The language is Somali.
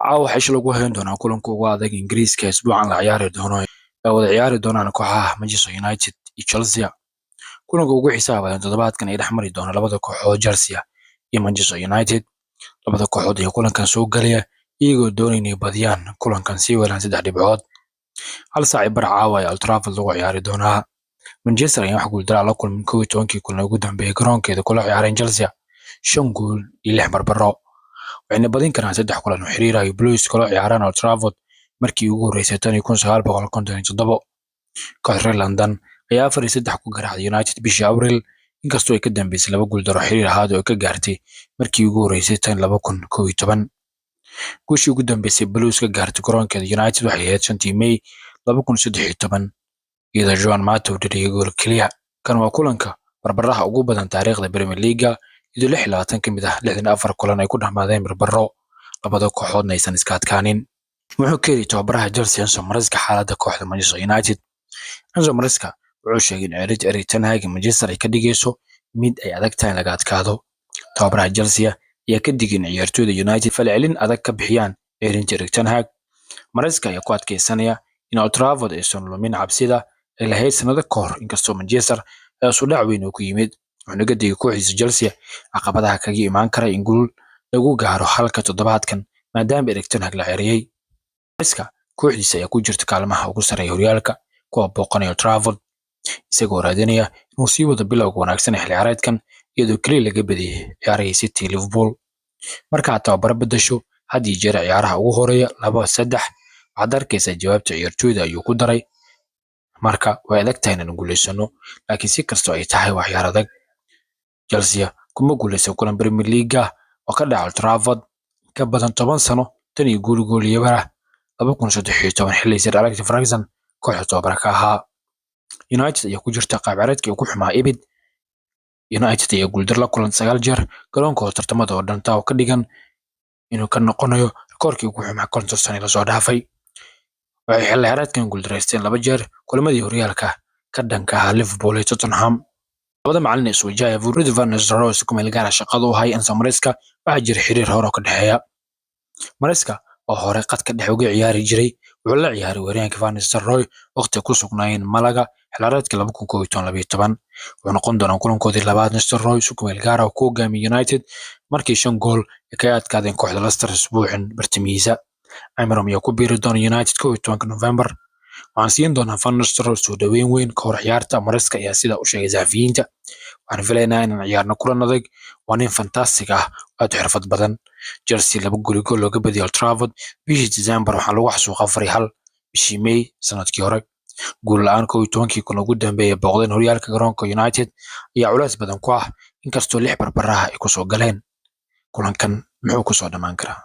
caawa xesh lagu hayn doonaa kulanka ugu adag Ingiriiska isbuucan la ciyaari doono ee wada ciyaari doonaan kooxaha Manchester United iyo Chelsea. Kulanka ugu xisaabtan toddobaadkan ay dhexmari doona labada kooxood Chelsea iyo Manchester United. Labada kooxood ee kulankan soo galaya iyagoo doonayay badiyaan kulankan si weelan 3 dhibcood. Hal saac bar caawa ay Old Trafford lagu ciyaari doonaa. Manchester ayaa wax guul daraa la kulmin 12 kulan ugu dambeeyay garoonkeeda kula ciyaareen Chelsea 5 gool iyo 6 barbaro. waxayna badin karaan 3 kulan oo xiriir ah Blues kala ciyaaraan Old Trafford markii ugu horeysay 1957. kooxda London ayaa 4-3 ku garaacday United bishii Abriil inkastoo ay ka dambeysay 2 gool daro xiriir ahaad oo ka gaartay markii ugu horeysay 2011. guushii ugu dambeysay Blues ka gaartay garoonkeeda United waxay ahayd 5 May 2013 iyadoo Joan Matip dhigay gool kaliya. kan waa kulanka barbaraha ugu badan taariikhda Premier League idoo 26 ka mid ah 64 kulan ay ku dhamaadeen barbaro labada kooxoodna aysan iska adkaanin. wuxuu keenay tababaraha Chelsea Enzo Maresca xaaladda kooxda Manchester United. Enzo Maresca wuxuu sheegay in Erik ten Hag Manchester ay ka dhigayso mid ay adag tahay laga adkaado. tababaraha Chelsea ayaa ka digay in ciyaartoyda United falcelin adag ka bixiyaan Erik ten Hag. Maresca ayaa ku adkeysanaya in Old Trafford aysan lumin cabsida ay lahayd sanado ka hor inkastoo Manchester ay soo dhac weyn ku yimid. wuxuu ka digay kooxdiisa Chelsea caqabadaha kaga imaan kara in guul lagu gaaro halka toddobaadkan maadaama Erik ten Hag la ciyaariyay. Maresca kooxdiisa ayaa ku jirta kaalmaha ugu sareeya horyaalka kuwa booqanaya Old Trafford isagoo raadinaya inuu sii wado bilowga wanaagsan ee xilli ciyaareedkan iyadoo kaliya laga badiyay ciyaarihii City Liverpool. marka tababaro bedesho haddii jeer ciyaaraha ugu horeeya 2-3 waxaad arkaysaa jawaabta ciyaartoyda ayuu ku daray. marka way adag tahay inaan guuleysano laakiin si kastoo ay tahay wax ciyaar adag. Chelsea kuma guuleysan kulan Premier League oo ka dhacay Old Trafford ka badan 10 sano tan iyo gool yabara 2013 xilli Sir Alex Ferguson kooxda tababarka ahaa. United ayaa ku jirta qaab ciyaareedkii ugu xumaa ibid. United ayaa guuldar la kulan 9 jeer garoonkooda tartamada oo dhan taa oo ka dhigan inuu ka noqonayo rikoorkii ugu xumaa konton sano la soo dhaafay. waxay xilli ciyaareedkan guuldareysteen 2 jeer kulamadii horyaalka ka dhanka ah Liverpool iyo Tottenham. labada macallin ee soo jaaya Ruud van Nistelrooy isku meel gaar ah shaqada u hay Enzo Maresca waxa jira xiriir hore oo ka dhaxeeya. Maresca oo hore qadka dhexe uga ciyaari jiray wuxuu la ciyaaray weeraryahanka Van Nistelrooy waqti ku sugnaayeen Malaga xilciyaareedkii 2012 wuxuu noqon doonaa kulankoodii labaad Nistelrooy isku meel gaar ah ku hogaamiyay United markii 5 gool ka adkaadeen kooxda Leicester isbuucin bartimihiisa. Amorim ayaa ku biiri doona United 12 November. waxaan siin doonaa Van Nistelrooy soo dhaweyn weyn ka hor ciyaarta. Maresca ayaa sida u sheegay saxafiyiinta waxaan filaynaa inaan ciyaarno kulan adag waa nin fantastic ah oo xirfad badan. Chelsea 2 gool looga badiyay Old Trafford bishii December waxaa lagu xasuuqay 4-1 bishii May sanadkii hore. guul la'aan 12 kulan ugu dambeeyay booqdeen horyaalka garoonka United ayaa culays badan ku ah inkastoo 6 barbaraha ay ku soo galeen. kulankan muxuu ku soo dhamaan karaa?